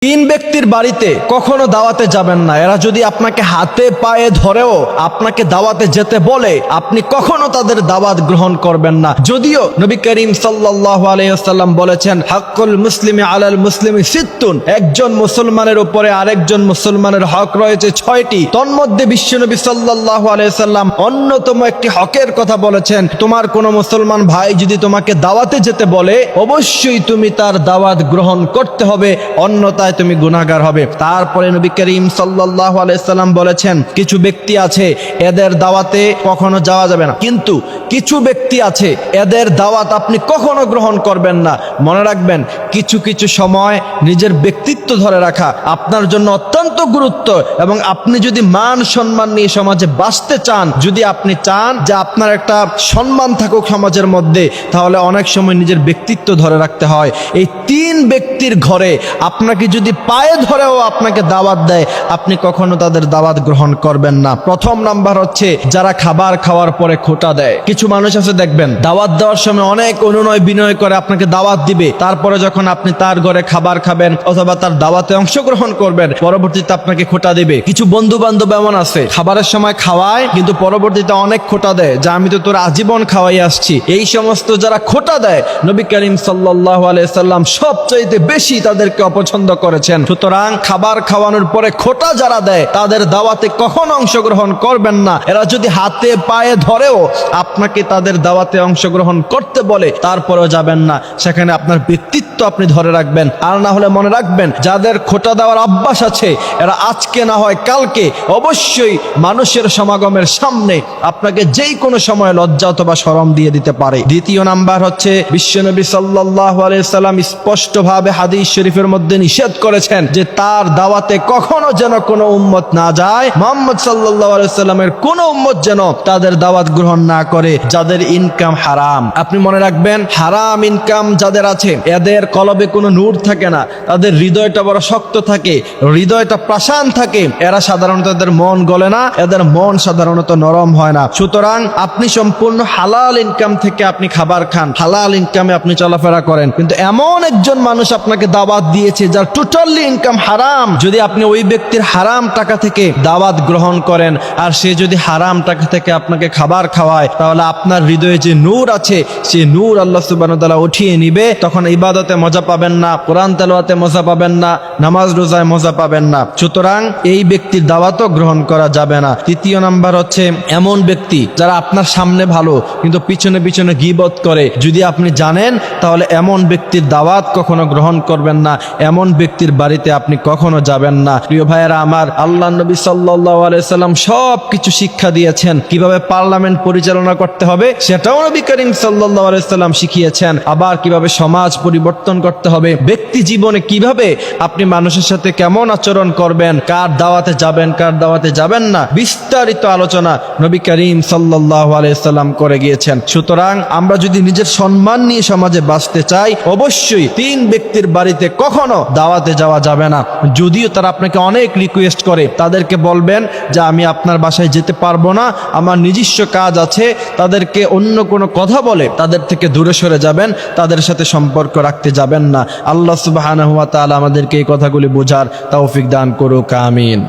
তিন ব্যক্তির বাড়িতে কখনো দাওয়াতে যাবেন না। এরা যদি আপনাকে হাতে পায়ে ধরেও আপনাকে দাওয়াতে যেতে বলে, আপনি কখনো তাদের দাওয়াত গ্রহণ করবেন না। যদিও নবী করিম সাল্লাল্লাহু আলাইহি ওয়াসাল্লাম বলেছেন, হাক্কুল মুসলিমি আলাল মুসলিমি সিত্তুন, একজন মুসলমানের উপরে আরেকজন মুসলমানের হক রয়েছে 6টি। তন্মধ্যে বিশ্বনবী সাল্লাল্লাহু আলাইহি ওয়াসাল্লাম অন্যতম একটি হকের কথা বলেছেন, তোমার কোনো মুসলমান ভাই যদি তোমাকে দাওয়াতে যেতে বলে, অবশ্যই তুমি তার দাওয়াত গ্রহণ করতে হবে, অন্যথায় তুমি গুনাহগার হবে। তারপরে নবী করিম সাল্লাল্লাহু আলাইহি ওয়াসাল্লাম বলেছেন, কিছু ব্যক্তি আছে এদের দাওয়াতে কখনো যাওয়া যাবে না, কিন্তু কিছু ব্যক্তি আছে এদের দাওয়াত আপনি কখনো গ্রহণ করবেন না। মনে রাখবেন, কিছু কিছু সময় নিজের ব্যক্তিত্ব ধরে রাখা আপনার জন্য অত্যন্ত গুরুত্ব, এবং আপনি যদি মান সম্মান নিয়ে সমাজে বাঁচতে চান, যদি আপনি চান যে আপনার একটা সম্মান থাকুক সমাজের মধ্যে, তাহলে অনেক সময় নিজের ব্যক্তিত্ব ধরে রাখতে হয়। এই তিন ব্যক্তির ঘরে আপনাকে যদি পায়ে ধরেও আপনাকে দাওয়াত দেয়, আপনি কখনো তাদের দাওয়াত গ্রহণ করবেন না। প্রথম নাম্বার হচ্ছে যারা খাবার খাওয়ার পরে খোঁটা দেয়। কিছু মানুষ আছে দেখবেন, দাওয়াত দেওয়ার সময় অনেক অনুনয় বিনয় করে আপনাকে দাওয়াত দিবে, তারপরে যখন আপনি তার ঘরে খাবার খাবেন অথবা তার দাওয়াতে অংশগ্রহণ করবেন, পরবর্তীতে আপনাকে খোঁটা দিবে। কিছু বন্ধু বান্ধব এমন আছে, খাবারের সময় খাওয়ায় কিন্তু পরবর্তীতে অনেক খোঁটা দেয়, যে আমি তো তোর আজীবন খাওয়াই আসছি। এই সমস্ত যারা খোঁটা দেয়, নবী করিম সাল্লাল্লাহু আলাইহি ওয়াসাল্লাম সবচাইতে বেশি তাদেরকে অপছন্দ করেছেন। সুতরাং খাবার খাওয়ানোর পরে খোঁটা যারা দেয়, তাদের দাওয়াতে কখনো অংশগ্রহণ করবেন না। এরা যদি হাতে পায়ে ধরেও আপনাকে তাদের দাওয়াতে অংশগ্রহণ করতে বলে, তারপরেও যাবেন না। সেখানে আপনার ব্যক্তিত্ব আপনি ধরে রাখবেন। আর না হলে মনে রাখবেন, যাদের খোঁটা দেওয়ার অভ্যাস আছে, এরা আজকে না হয় কালকে অবশ্যই মানুষের সমাগমের সামনে আপনাকে যেই কোনো সময় লজ্জা অথবা শরম দিয়ে দিতে পারে। দ্বিতীয় নাম্বার হচ্ছে, বিশ্বনবী সাল্লাল্লাহু আলাইহি সাল্লাম স্পষ্টভাবে হাদিস শরীফের মধ্যে নিষেধ করেছেন যে তার দাওয়াতে কখনো যেন কোনো উম্মত না যায়, মুহাম্মদ সাল্লাল্লাহু আলাইহি সাল্লামের কোনো উম্মত যেন তাদের দাওয়াত গ্রহণ না করে যাদের ইনকাম হারাম। আপনি মনে রাখবেন, হারাম ইনকাম যাদের আছে, এদের কলবে কোনো নূর থাকে না, তাদের হৃদয়টা বড় শক্ত থাকে, হৃদয়টা প্রাসান থাকে। এরা সাধারণত এদের মন গলে না, এদের মন সাধারণত নরম হয় না। সুতরাং আপনি সম্পূর্ণ হালাল ইনকাম থেকে আপনি খাবার খান, হালাল ইনকামে আপনি চলাফেরা করেন, কিন্তু এমন একজন মানুষ আপনাকে দাওয়াত দিয়েছে যার টোটালি ইনকাম হারাম, যদি আপনি ওই ব্যক্তির হারাম টাকা থেকে দাওয়াত গ্রহণ করেন, আর সে যদি হারাম টাকা থেকে আপনাকে খাবার খাওয়ায়, তাহলে আপনার হৃদয়ে যে নূর আছে, সে নূর আল্লাহ সুবহানাহু ওয়া তাআলা উঠিয়ে নিবে। তখন ইবাদতে মজা পাবেন না, কোরআন তেলাওয়াতে মজা পাবেন না, নামাজ রোজায় মজা পাবেন না। সুতরাং এই ব্যক্তির দাওয়াতও গ্রহণ করা যাবে না। তৃতীয় নাম্বার হচ্ছে, এমন ব্যক্তি যারা আপনার সামনে ভালো কিন্তু পিছনে পিছনে গীবত করে, যদি আপনি জানেন, তাহলে এমন ব্যক্তির দাওয়াত কখনো গ্রহণ করবেন না, এমন ব্যক্তির বাড়িতে আপনি কখনো যাবেন না। প্রিয় ভাইয়েরা আমার, আল্লাহ নবী সাল্লাল্লাহু আলাইহি সাল্লাম সব কিছু শিক্ষা দিয়েছেন। কিভাবে পার্লামেন্ট পরিচালনা করতে হবে সেটাও নবী করিম সাল্লাল্লাহু আলাইহি সাল্লাম শিখিয়েছেন। আবার কিভাবে সমাজ পরিবর্তন করতে হবে, ব্যক্তি জীবনে কিভাবে আপনি মানুষের সাথে কেমন আচরণ করবেন, কার দাওয়াতে যাবেন কার দাওয়াতে যাবেন না, বিস্তারিত আলোচনা নবী করিম সাল্লাল্লাহু আলাইহি সাল্লাম করে গিয়েছেন। সুতরাং আমরা যদি নিজের সম্মান নিয়ে সমাজে বাঁচতে চাই, অবশ্যই তিন ব্যক্তির বাড়িতে কখনো দাওয়াতে যাওয়া যাবে না। যদিও তারা আপনাকে অনেক রিকোয়েস্ট করে, তাদেরকে বলবেন যে আমি আপনার বাসায় যেতে পারবো না, আমার নিজস্ব কাজ আছে। তাদেরকে অন্য কোনো কথা বলে তাদের থেকে দূরে সরে যাবেন, তাদের সাথে সম্পর্ক রাখতে যাবেন না। আল্লাহ সুবহানাহু ওয়া তাআলা আমাদেরকে এই কথাগুলি বোঝার তৌফিক দান করুক, আমিন।